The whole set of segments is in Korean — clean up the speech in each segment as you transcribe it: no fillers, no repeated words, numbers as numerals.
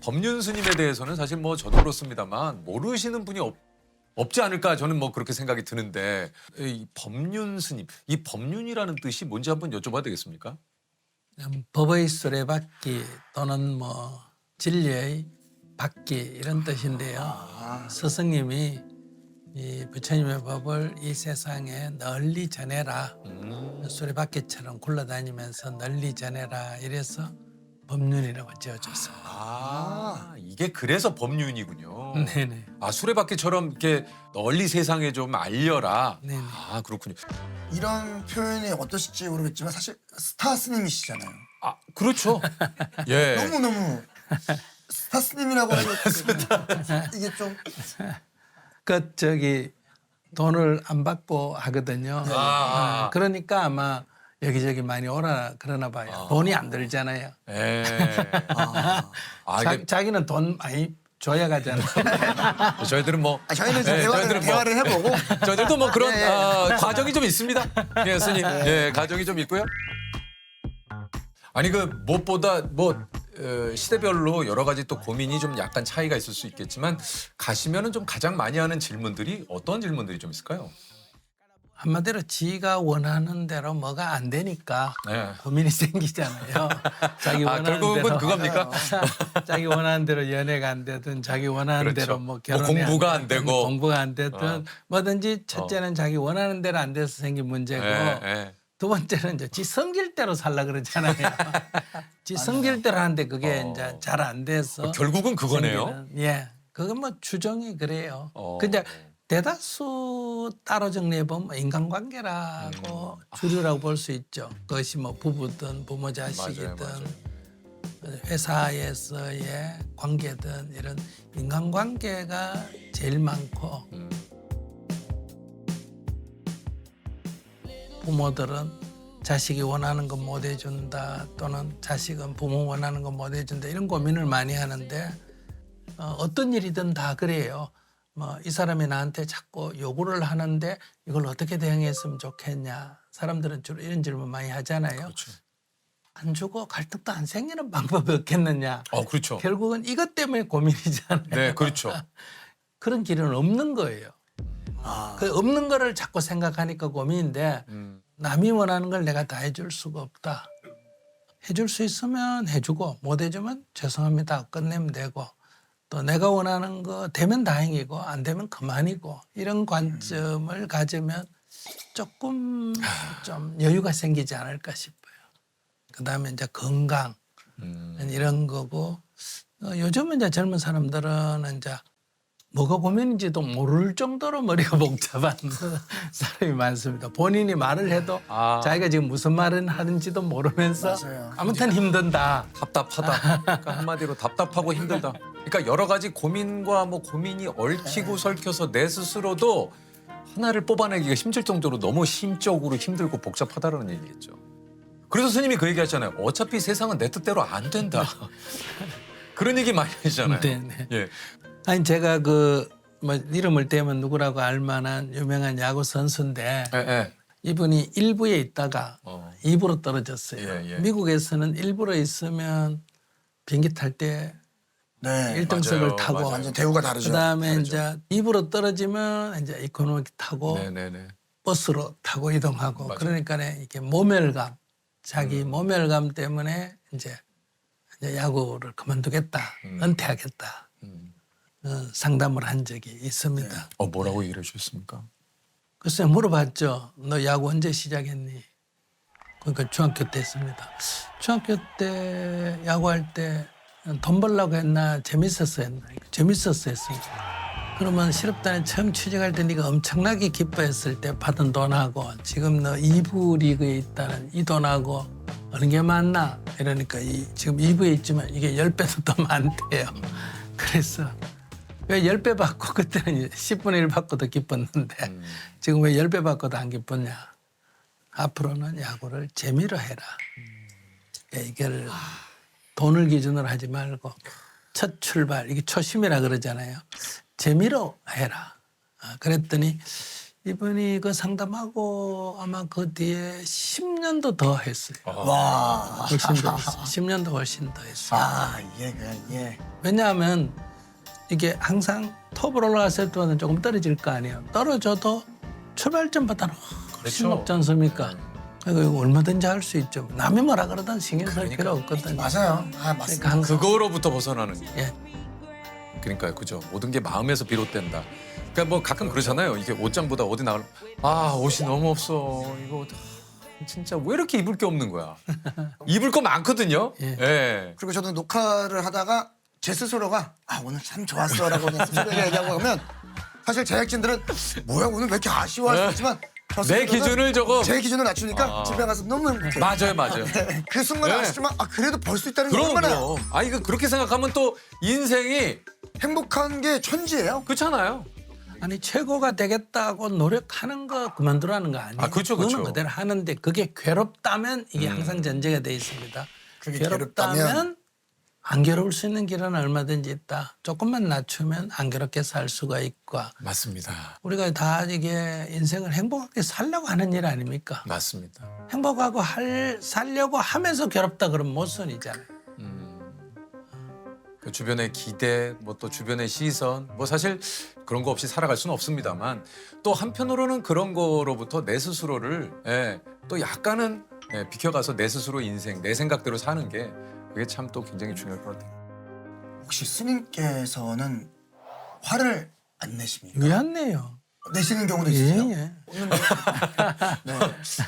법륜 스님에 대해서는 사실 뭐 저도 그렇습니다만 모르시는 분이 없지 않을까 저는 뭐 그렇게 생각이 드는데 이 법륜 스님, 이 법륜이라는 뜻이 뭔지 한번 여쭤봐도 되겠습니까? 법의 수레바퀴 또는 뭐 진리의 바퀴 이런 뜻인데요. 스승님이 이 부처님의 법을 이 세상에 널리 전해라. 수레바퀴처럼 굴러다니면서 널리 전해라. 이래서 법륜이라고 지어줬습니다. 이게 그래서 법륜이군요. 네네. 수레바퀴처럼 이렇게 널리 세상에 좀 알려라. 네네. 그렇군요. 이런 표현이 어떠실지 모르겠지만 사실 스타 스님이시잖아요. 그렇죠. 예. 너무너무 스타 스님이라고 하기가 이게 좀 돈을 안 받고 하거든요. 그러니까 아마 여기저기 많이 오라 그러나 봐요. 돈이 안 들잖아요. 예. 이게 자기는 돈 많이 줘야 가잖아요. 저희들은 뭐 저희는 좀 저희들은 대화를 해보고 저희들도 뭐 그런 과정이 좀 있습니다. 예, 스님. 예, 과정이 좀 있고요. 아니 그 무엇보다 뭐 시대별로 여러 가지 또 고민이 좀 약간 차이가 있을 수 있겠지만 가시면은 좀 가장 많이 하는 질문들이 어떤 질문들이 좀 있을까요? 한마디로 지가 원하는 대로 뭐가 안 되니까 네. 고민이 생기잖아요. 자기 원하는 결국은 대로 그겁니까? 자기 원하는 대로 연애가 안 되든 자기 원하는 그렇죠. 대로 뭐 뭐 결혼이 공부가 안 되고. 공부가 안 되든 뭐든지 첫째는 자기 원하는 대로 안 돼서 생긴 문제고 예. 두 번째는 이제 지 성질대로 살라 그러잖아요. 지 성질대로 하는데 그게 이제 잘 안 돼서 결국은 그거네요. 생기는, 예, 그건 뭐 추정이 그래요. 어. 근데 대다수 따로 정리해 보면 인간관계라고 주류라고 볼 수 있죠. 그것이 뭐 부부든 부모 자식이든 맞아요. 회사에서의 관계든 이런 인간관계가 제일 많고 부모들은 자식이 원하는 건 못 해준다 또는 자식은 부모 원하는 건 못 해준다 이런 고민을 많이 하는데 어떤 일이든 다 그래요. 뭐 이 사람이 나한테 자꾸 요구를 하는데 이걸 어떻게 대응했으면 좋겠냐. 사람들은 주로 이런 질문 많이 하잖아요. 그렇죠. 안 주고 갈등도 안 생기는 방법이 없겠느냐. 그렇죠. 결국은 이것 때문에 고민이잖아요. 네, 그렇죠. 그런 길은 없는 거예요. 그 없는 거를 자꾸 생각하니까 고민인데 남이 원하는 걸 내가 다 해줄 수가 없다. 해줄 수 있으면 해주고 못 해주면 죄송합니다. 끝내면 되고 또 내가 원하는 거 되면 다행이고 안 되면 그만이고 이런 관점을 가지면 조금 좀 여유가 생기지 않을까 싶어요. 그다음에 이제 건강 이런 거고 요즘은 이제 젊은 사람들은 이제 뭐가 고민인지도 모를 정도로 머리가 복잡한 사람이 많습니다. 본인이 말을 해도 자기가 지금 무슨 말을 하는지도 모르면서 맞아요. 아무튼 힘든다. 답답하다. 그러니까 한마디로 답답하고 힘들다. 그러니까 여러 가지 고민과 뭐 고민이 얽히고 설켜서 내 스스로도 하나를 뽑아내기가 힘들 정도로 너무 심적으로 힘들고 복잡하다는 얘기겠죠. 그래서 스님이 그 얘기하잖아요. 어차피 세상은 내 뜻대로 안 된다. 그런 얘기 많이 하시잖아요. 네네. 예. 아니 제가 그 뭐 이름을 대면 누구라고 알만한 유명한 야구 선수인데 예. 이분이 1부에 있다가 2부로 떨어졌어요. 예. 미국에서는 1부로 있으면 비행기 탈 때 네. 1등석을 맞아요. 타고 맞아요. 완전 대우가 다르죠. 그다음에 다르죠. 이제 2부로 떨어지면 이제 이코노미 타고 네네네. 버스로 타고 이동하고 맞아요. 그러니까 이게 모멸감, 자기 모멸감 때문에 이제 야구를 그만두겠다, 은퇴하겠다 상담을 한 적이 있습니다. 뭐라고 얘기를 해주셨습니까? 글쎄 물어봤죠. 너 야구 언제 시작했니? 그러니까 중학교 때 했습니다. 중학교 때 야구할 때 돈 벌려고 했나 재밌었어 했나? 재밌었어 했으니까. 그러면 실업단에 처음 취직할 때 네가 엄청나게 기뻐했을 때 받은 돈하고 지금 너 2부 리그에 있다는 이 돈하고 어느 게 많나? 이러니까 지금 2부에 있지만 이게 10배도 더 많대요. 그래서 왜 10배 받고 그때는 10분의 1 받고 더 기뻤는데 지금 왜 10배 받고도 안 기뻤냐. 앞으로는 야구를 재미로 해라. 이걸 돈을 기준으로 하지 말고 첫 출발, 이게 초심이라 그러잖아요. 재미로 해라. 그랬더니 이분이 그 상담하고 아마 그 뒤에 10년도 더 했어요. 와. 훨씬 더 했어요. 10년도 훨씬 더 했어요. 아, 예. 왜냐하면 이게 항상 톱으로 올라갔을 때는 조금 떨어질 거 아니에요. 떨어져도 출발점보다는 훨씬 그렇죠. 높지 않습니까? 그러니까 이거 얼마든지 할 수 있죠. 남이 뭐라 그러든 신경 쓸 필요 없거든요. 맞아요. 아, 맞습니다. 그러니까 항상 그거로부터 벗어나는 게. 예. 그러니까요, 그죠. 모든 게 마음에서 비롯된다. 그러니까 뭐 가끔 그러잖아요. 이게 옷장보다 어디 나갈 옷이 너무 없어. 이거 진짜 왜 이렇게 입을 게 없는 거야. 입을 거 많거든요. 예. 예. 그리고 저도 녹화를 하다가 제 스스로가 오늘 참 좋았어라고 그냥 스스로에게 얘기하고 하면 사실 제작진들은 뭐야 오늘 왜 이렇게 아쉬워할 수 있지만 저 내 스스로는 기준을 조금 제 기준을 낮추니까 집에 가서 너무 행복해요. 맞아요. 그 순간에 네. 아쉽지만 그래도 벌 수 있다는 게 그럼 얼마나 그럼. 이거 그렇게 생각하면 또 인생이 행복한 게 천지예요. 그렇잖아요. 아니 최고가 되겠다고 노력하는 거 그만두라는 거 아니에요. 그렇죠. 그거는 그대로 하는데 그게 괴롭다면 이게 항상 전제가 돼 있습니다. 그게 괴롭다면 괴롭다면 안 괴로울 수 있는 길은 얼마든지 있다. 조금만 낮추면 안 괴롭게 살 수가 있고 맞습니다. 우리가 다 이게 인생을 행복하게 살려고 하는 일 아닙니까? 맞습니다. 행복하고 살려고 하면서 괴롭다 그러면 모순이잖아요. 그 주변의 기대, 뭐 또 주변의 시선, 뭐 사실 그런 거 없이 살아갈 수는 없습니다만 또 한편으로는 그런 거로부터 내 스스로를 또 약간은 비켜가서 내 스스로 인생, 내 생각대로 사는 게 그게 참 또 굉장히 중요할 것 같아요. 혹시 스님께서는 화를 안 내십니까? 왜 안 내요? 내시는 경우도 있으세요? 예. 네.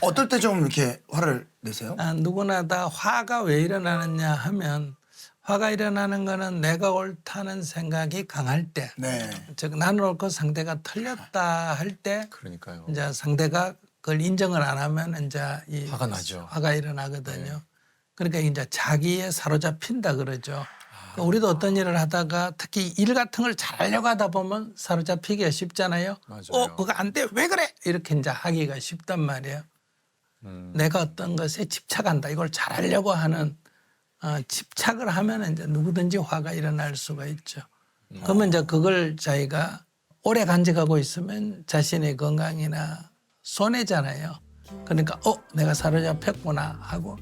어떨 때 좀 이렇게 화를 내세요? 누구나 다 화가 왜 일어나느냐 하면 화가 일어나는 거는 내가 옳다는 생각이 강할 때, 네. 즉 나는 옳고 상대가 틀렸다 할 때 그러니까요. 이제 상대가 그걸 인정을 안 하면 이제 이 화가 나죠. 화가 일어나거든요. 그러니까 이제 자기에 사로잡힌다 그러죠. 그러니까 우리도 어떤 일을 하다가 특히 일 같은 걸 잘하려고 하다 보면 사로잡히기가 쉽잖아요. 맞아요. 그거 안 돼. 왜 그래? 이렇게 이제 하기가 쉽단 말이에요. 내가 어떤 것에 집착한다. 이걸 잘하려고 하는 집착을 하면 이제 누구든지 화가 일어날 수가 있죠. 그러면 이제 그걸 자기가 오래 간직하고 있으면 자신의 건강이나 손해잖아요. 그러니까 내가 사로잡혔구나 하고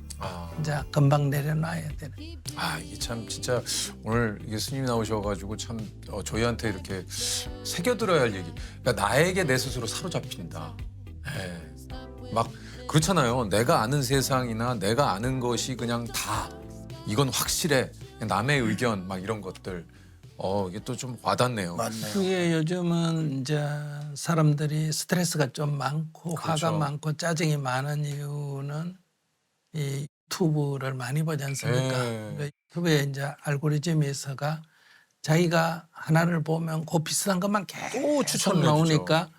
이제 금방 내려놔야 되는. 이게 참 진짜 오늘 이게 스님이 나오셔가지고 참 저희한테 이렇게 새겨들어야 할 얘기. 그러니까 나에게 내 스스로 사로잡힌다. 막 그렇잖아요. 내가 아는 세상이나 내가 아는 것이 그냥 다 이건 확실해. 남의 의견 막 이런 것들. 이게 또 좀 와닿네요. 맞네요. 그게 요즘은 이제 사람들이 스트레스가 좀 많고 그렇죠. 화가 많고 짜증이 많은 이유는 이 유튜브를 많이 보지 않습니까? 네. 그러니까 유튜브에 이제 알고리즘이 있어가 자기가 하나를 보면 그 비슷한 것만 계속 추천을 나오니까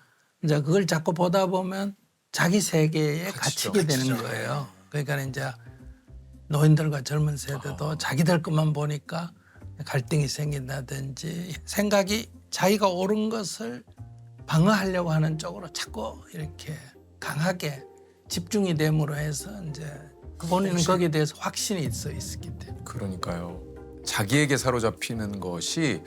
이제 그걸 자꾸 보다 보면 자기 세계에 갇히죠. 갇히게 되는 거예요. 그러니까 이제 노인들과 젊은 세대도 자기들 것만 보니까 갈등이 생긴다든지 생각이 자기가 옳은 것을 방어하려고 하는 쪽으로 자꾸 이렇게 강하게 집중이 됨으로 해서 이제 본인은 거기에 대해서 확신이 있기 때문에. 그러니까요. 자기에게 사로잡히는 것이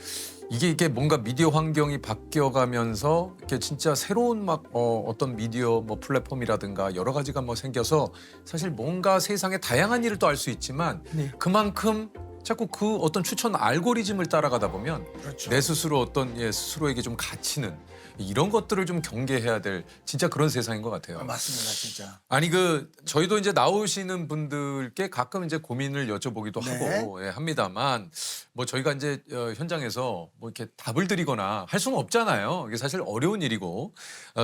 이게 뭔가 미디어 환경이 바뀌어가면서 이렇게 진짜 새로운 막 어떤 미디어 뭐 플랫폼이라든가 여러 가지가 뭐 생겨서 사실 뭔가 세상의 다양한 일을 또 알 수 있지만 네. 그만큼 자꾸 그 어떤 추천 알고리즘을 따라가다 보면 그렇죠. 내 스스로 어떤 스스로에게 좀 갇히는 이런 것들을 좀 경계해야 될 진짜 그런 세상인 것 같아요. 맞습니다, 진짜. 아니 저희도 이제 나오시는 분들께 가끔 이제 고민을 여쭤보기도 네. 하고 합니다만 뭐 저희가 이제 현장에서 뭐 이렇게 답을 드리거나 할 수는 없잖아요. 이게 사실 어려운 일이고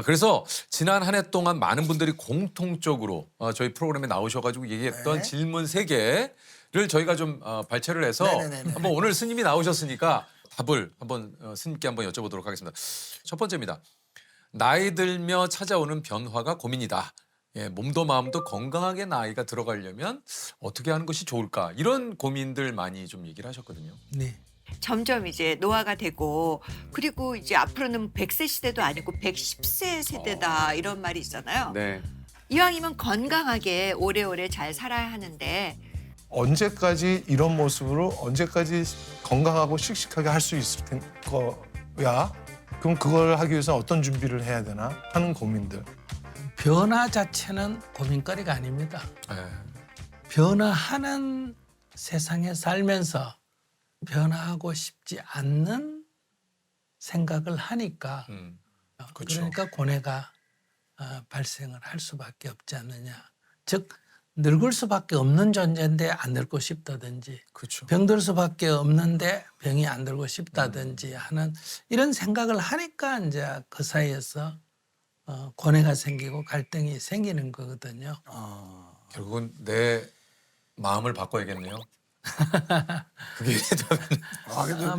그래서 지난 한 해 동안 많은 분들이 공통적으로 저희 프로그램에 나오셔가지고 얘기했던 네. 질문 3개를 저희가 좀 발췌를 해서 네네네네. 한번 오늘 스님이 나오셨으니까 답을 한번 스님께 한번 여쭤보도록 하겠습니다. 첫 번째입니다. 나이 들며 찾아오는 변화가 고민이다. 몸도 마음도 건강하게 나이가 들어가려면 어떻게 하는 것이 좋을까? 이런 고민들 많이 좀 얘기를 하셨거든요. 네. 점점 이제 노화가 되고 그리고 이제 앞으로는 100세 시대도 아니고 110세 세대다 이런 말이 있잖아요. 네. 이왕이면 건강하게 오래오래 잘 살아야 하는데 언제까지 이런 모습으로 언제까지 건강하고 씩씩하게 할 수 있을 거야? 그럼 그걸 하기 위해서 어떤 준비를 해야 되나 하는 고민들. 변화 자체는 고민거리가 아닙니다. 예. 변화하는 세상에 살면서 변화하고 싶지 않는 생각을 하니까 그렇죠. 그러니까 고뇌가 발생을 할 수밖에 없지 않느냐. 즉 늙을 수밖에 없는 존재인데 안 늙고 싶다든지 그렇죠. 병들 수밖에 없는데 병이 안 들고 싶다든지 하는 이런 생각을 하니까 이제 그 사이에서 고뇌가 생기고 갈등이 생기는 거거든요. 결국은 내 마음을 바꿔야겠네요. 그게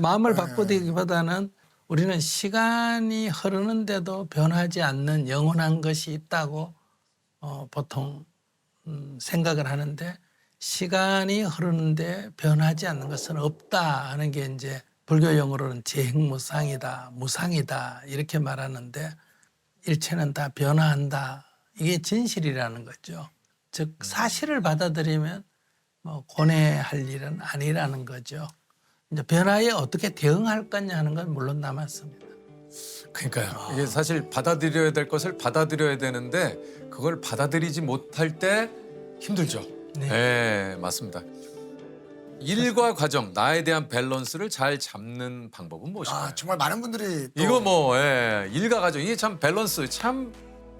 마음을 바꾸기보다는 우리는 시간이 흐르는데도 변하지 않는 영원한 것이 있다고 보통 생각을 하는데 시간이 흐르는데 변하지 않는 것은 없다 하는 게 이제 불교 용어로는 재행무상이다, 무상이다 이렇게 말하는데 일체는 다 변화한다. 이게 진실이라는 거죠. 즉 사실을 받아들이면 뭐 고뇌할 일은 아니라는 거죠. 이제 변화에 어떻게 대응할 거냐 하는 건 물론 남았습니다. 그러니까요. 이게 사실 받아들여야 될 것을 받아들여야 되는데 그걸 받아들이지 못할 때 힘들죠. 네, 맞습니다. 일과 가정, 나에 대한 밸런스를 잘 잡는 방법은 무엇일까요? 정말 많은 분들이 또 이거 뭐 일과 가정 이게 참 밸런스 참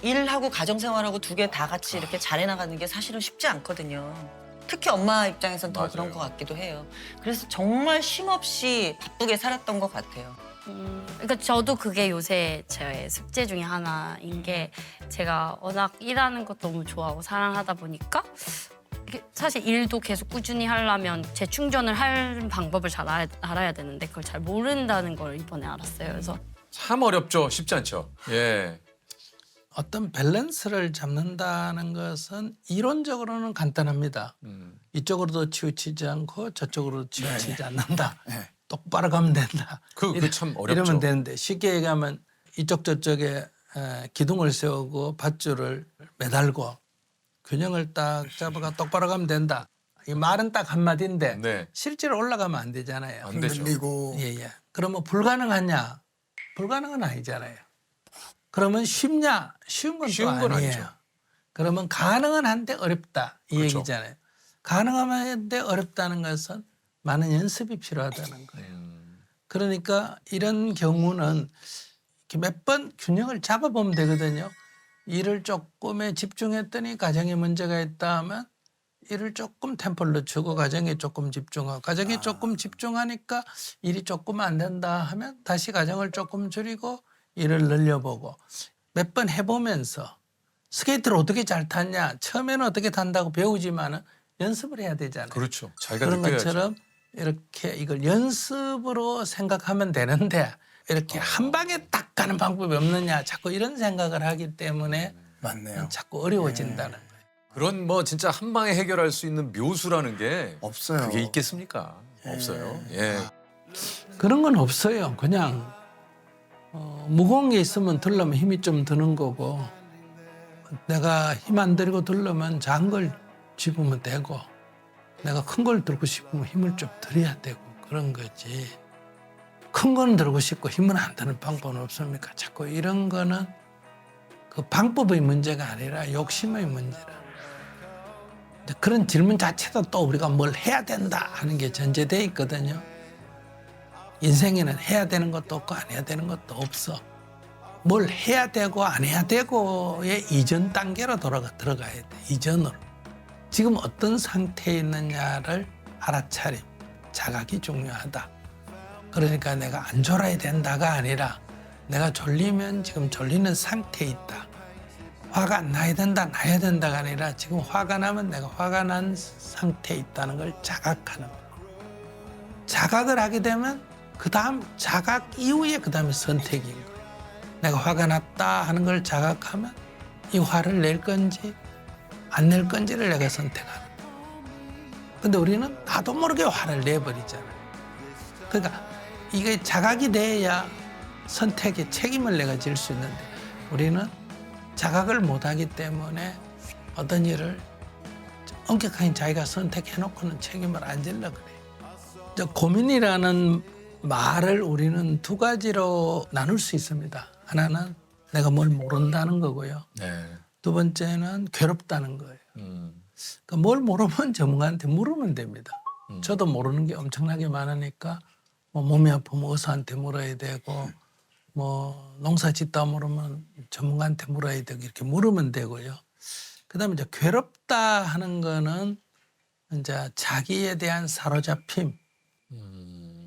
일하고 가정생활하고 두 개 다 같이 이렇게 잘해 나가는 게 사실은 쉽지 않거든요. 특히 엄마 입장에선 더 맞아요. 그런 것 같기도 해요. 그래서 정말 쉼없이 바쁘게 살았던 것 같아요. 그러니까 저도 그게 요새 제 숙제 중에 하나인 게 제가 워낙 일하는 것 너무 좋아하고 사랑하다 보니까 이게 사실 일도 계속 꾸준히 하려면 재충전을 할 방법을 잘 알아야 되는데 그걸 잘 모른다는 걸 이번에 알았어요. 그래서 참 어렵죠. 쉽지 않죠. 예. 어떤 밸런스를 잡는다는 것은 이론적으로는 간단합니다. 이쪽으로도 치우치지 않고 저쪽으로도 치우치지 않는다. 네. 똑바로 가면 된다. 그 참 어렵죠. 이러면 되는데 쉽게 얘기하면 이쪽 저쪽에 기둥을 세우고 밧줄을 매달고 균형을 딱 잡아가 똑바로 가면 된다. 이 말은 딱 한마디인데 네. 실제로 올라가면 안 되잖아요. 안 되죠. 흔들리고 예. 그러면 불가능하냐? 불가능은 아니잖아요. 그러면 쉽냐? 쉬운 건 또 쉬운 건 아니에요. 아니죠. 그러면 가능은 한데 어렵다 이 그렇죠. 얘기잖아요. 가능한데 어렵다는 것은 많은 연습이 필요하다는 거예요. 그러니까 이런 경우는 몇 번 균형을 잡아보면 되거든요. 일을 조금에 집중했더니 가정에 문제가 있다 하면 일을 조금 템포를 늦추고 가정에 조금 집중하고 가정에 조금 집중하니까 일이 조금 안 된다 하면 다시 가정을 조금 줄이고 일을 늘려보고 몇 번 해보면서 스케이트를 어떻게 잘 탔냐 처음에는 어떻게 탄다고 배우지만은 연습을 해야 되잖아요. 그렇죠. 자기가 그런 느껴야죠. 것처럼 이렇게 이걸 연습으로 생각하면 되는데 이렇게 한 방에 딱 가는 방법이 없느냐 자꾸 이런 생각을 하기 때문에 맞네요. 자꾸 어려워진다는 거예요. 그런 뭐 진짜 한 방에 해결할 수 있는 묘수라는 게 없어요. 그게 있겠습니까? 없어요. 예. 그런 건 없어요. 그냥 무거운 게 있으면 들려면 힘이 좀 드는 거고 내가 힘 안 들이고 들려면 작은 걸 집으면 되고 내가 큰 걸 들고 싶으면 힘을 좀 들여야 되고 그런 거지. 큰 건 들고 싶고 힘은 안 드는 방법은 없습니까? 자꾸 이런 거는 그 방법의 문제가 아니라 욕심의 문제라. 근데 그런 질문 자체도 또 우리가 뭘 해야 된다 하는 게 전제되어 있거든요. 인생에는 해야 되는 것도 없고 안 해야 되는 것도 없어. 뭘 해야 되고 안 해야 되고의 이전 단계로 들어가야 돼. 이전으로. 지금 어떤 상태에 있느냐를 알아차림, 자각이 중요하다. 그러니까 내가 안 졸아야 된다가 아니라 내가 졸리면 지금 졸리는 상태에 있다. 화가 안 나야 된다, 나야 된다가 아니라 지금 화가 나면 내가 화가 난 상태에 있다는 걸 자각하는 거예요. 자각을 하게 되면 그 다음 자각 이후에 그 다음에 선택인 거예요. 내가 화가 났다 하는 걸 자각하면 이 화를 낼 건지 안 낼 건지를 내가 선택하는 거예요. 근데 우리는 나도 모르게 화를 내버리잖아요. 그러니까 이게 자각이 돼야 선택의 책임을 내가 질 수 있는데 우리는 자각을 못하기 때문에 어떤 일을 엄격하게 자기가 선택해놓고는 책임을 안 지려고 그래요. 고민이라는 말을 우리는 두 가지로 나눌 수 있습니다. 하나는 내가 뭘 모른다는 거고요. 네. 두 번째는 괴롭다는 거예요. 음. 그러니까 뭘 모르면 전문가한테 물으면 됩니다. 저도 모르는 게 엄청나게 많으니까 뭐 몸이 아프면 의사한테 물어야 되고 뭐 농사 짓다 모르면 전문가한테 물어야 되고 이렇게 물으면 되고요. 그다음에 이제 괴롭다 하는 거는 이제 자기에 대한 사로잡힘.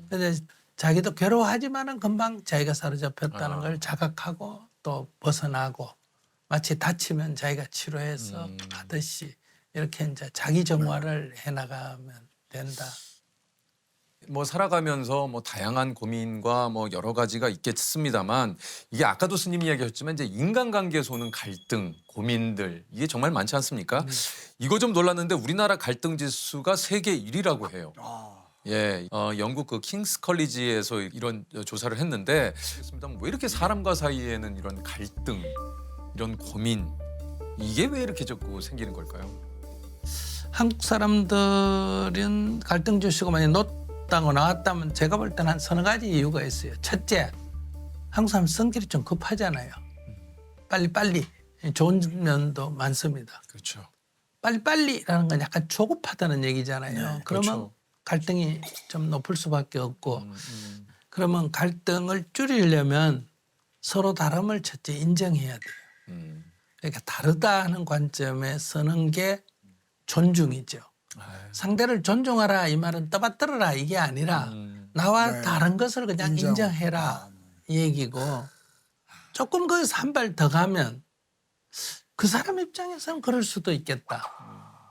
근데 자기도 괴로워하지만은 금방 자기가 사로잡혔다는 걸 자각하고 또 벗어나고 마치 다치면 자기가 치료해서 하듯이 이렇게 이제 자기 정화를 해나가면 된다. 뭐 살아가면서 뭐 다양한 고민과 뭐 여러 가지가 있겠습니다만 이게 아까도 스님 이야기하셨지만 이제 인간관계에서 갈등, 고민들 이게 정말 많지 않습니까? 이거 좀 놀랐는데 우리나라 갈등 지수가 세계 1위라고 해요. 예, 영국 그 킹스 컬리지에서 이런 조사를 했는데 왜 이렇게 사람과 사이에는 이런 갈등, 이런 고민 이게 왜 이렇게 자꾸 생기는 걸까요? 한국 사람들은 갈등 지수가 많이 높다고 나왔다면 제가 볼 때는 한 서너 가지 이유가 있어요. 첫째, 한국 사람 성질이 좀 급하잖아요. 빨리빨리 좋은 면도 많습니다. 그렇죠. 빨리빨리라는 건 약간 조급하다는 얘기잖아요. 네, 그러면 그렇죠. 갈등이 좀 높을 수밖에 없고 그러면 갈등을 줄이려면 서로 다름을 첫째 인정해야 돼요. 그러니까 다르다 하는 관점에 서는 게 존중이죠. 상대를 존중하라 이 말은 떠받들어라 이게 아니라 나와 네. 다른 것을 그냥 인정. 인정해라 이 얘기고 조금 거기서 한 발 더 가면 그 사람 입장에서는 그럴 수도 있겠다.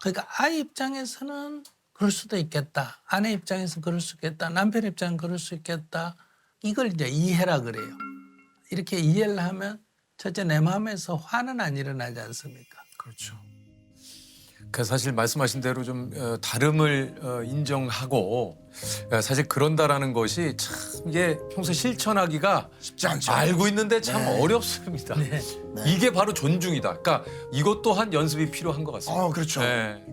그러니까 아이 입장에서는 그럴 수도 있겠다. 아내 입장에서는 그럴 수 있겠다. 남편 입장은 그럴 수 있겠다. 이걸 이제 이해라 그래요. 이렇게 이해를 하면 첫째 내 마음에서 화는 안 일어나지 않습니까? 그렇죠. 그 사실 말씀하신 대로 좀 다름을 인정하고 사실 그런다라는 것이 참 이게 평소 실천하기가 쉽지 않죠. 알고 있는데 참 네. 어렵습니다. 네. 이게 바로 존중이다. 그러니까 이것 또한 연습이 필요한 것 같습니다. 그렇죠. 네.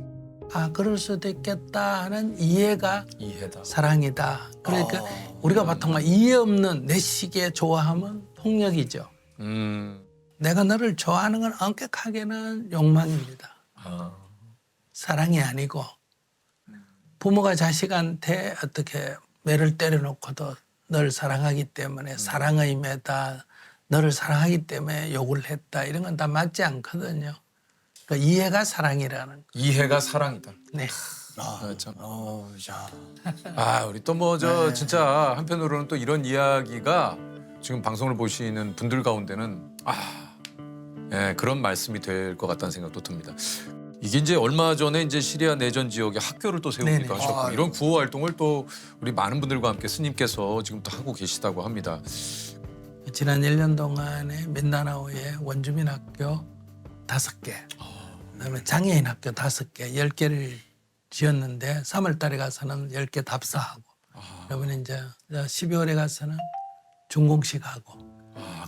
아 그럴 수도 있겠다 하는 이해가 이해다. 사랑이다. 그러니까 우리가 보통 이해 없는 내 시기에 좋아하면 폭력이죠. 내가 너를 좋아하는 건 엄격하게는 욕망입니다. 사랑이 아니고 부모가 자식한테 어떻게 매를 때려놓고도 너를 사랑하기 때문에 사랑의 매다 너를 사랑하기 때문에 욕을 했다 이런 건 다 맞지 않거든요. 그러니까 이해가 사랑이라는 거. 이해가 사랑이다. 네. 참. 야. 우리 또 뭐 저 진짜 한편으로는 또 이런 이야기가 지금 방송을 보시는 분들 가운데는 예, 그런 말씀이 될 것 같다는 생각도 듭니다. 이게 이제 얼마 전에 이제 시리아 내전 지역에 학교를 또 세우기도 네네. 하셨고 이런 구호 활동을 또 우리 많은 분들과 함께 스님께서 지금 또 하고 계시다고 합니다. 지난 1년 동안에 민다나오에 원주민 학교 5개, 그다음에 장애인 학교 5개, 10개를 지었는데 3월 달에 가서는 10개 답사하고 그러면 이제 12월에 가서는 준공식 하고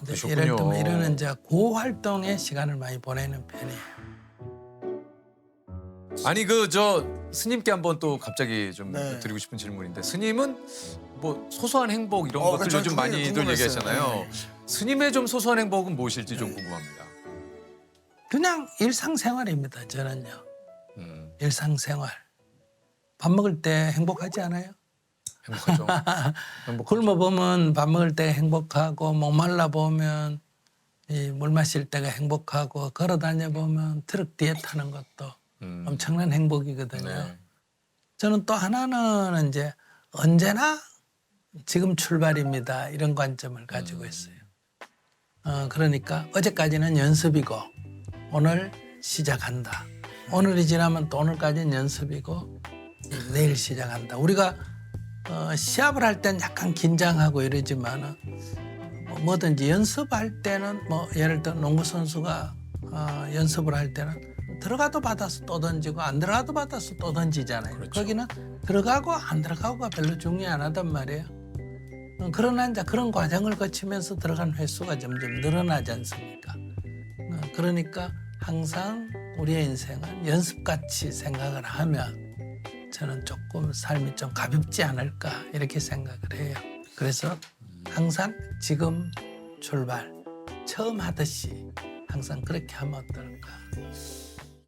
이제 예를 그러셨군요. 들면 이런 이제 그 활동에 시간을 많이 보내는 편이에요. 아니 그 저 스님께 한번 또 갑자기 좀 네. 드리고 싶은 질문인데 스님은 뭐 소소한 행복 이런 것들 그렇죠. 요즘 그게 많이들 궁금했어요. 얘기하잖아요. 네. 스님의 좀 소소한 행복은 무엇일지 좀 궁금합니다. 그냥 일상생활입니다. 저는요. 음, 일상생활. 밥 먹을 때 행복하지 않아요? 행복하죠. 행복하죠. 굶어 보면 밥 먹을 때 행복하고 목말라 보면 이 물 마실 때가 행복하고 걸어 다녀 보면 트럭 뒤에 타는 것도 엄청난 행복이거든요. 네. 저는 또 하나는 이제 언제나 지금 출발입니다. 이런 관점을 가지고 있어요. 그러니까 어제까지는 연습이고 오늘 시작한다. 오늘이 지나면 또 오늘까지는 연습이고 내일 시작한다. 우리가 시합을 할 땐 약간 긴장하고 이러지만은 뭐든지 연습할 때는 뭐 예를 들어 농구 선수가 연습을 할 때는 들어가도 받아서 또 던지고 안 들어가도 받아서 또 던지잖아요. 그렇죠. 거기는 들어가고 안 들어가고가 별로 중요 안 하단 말이에요. 그러나 이제 그런 과정을 거치면서 들어간 횟수가 점점 늘어나지 않습니까? 그러니까 항상 우리의 인생은 연습같이 생각을 하면 저는 조금 삶이 좀 가볍지 않을까 이렇게 생각을 해요. 그래서 항상 지금 출발 처음 하듯이 항상 그렇게 하면 어떨까.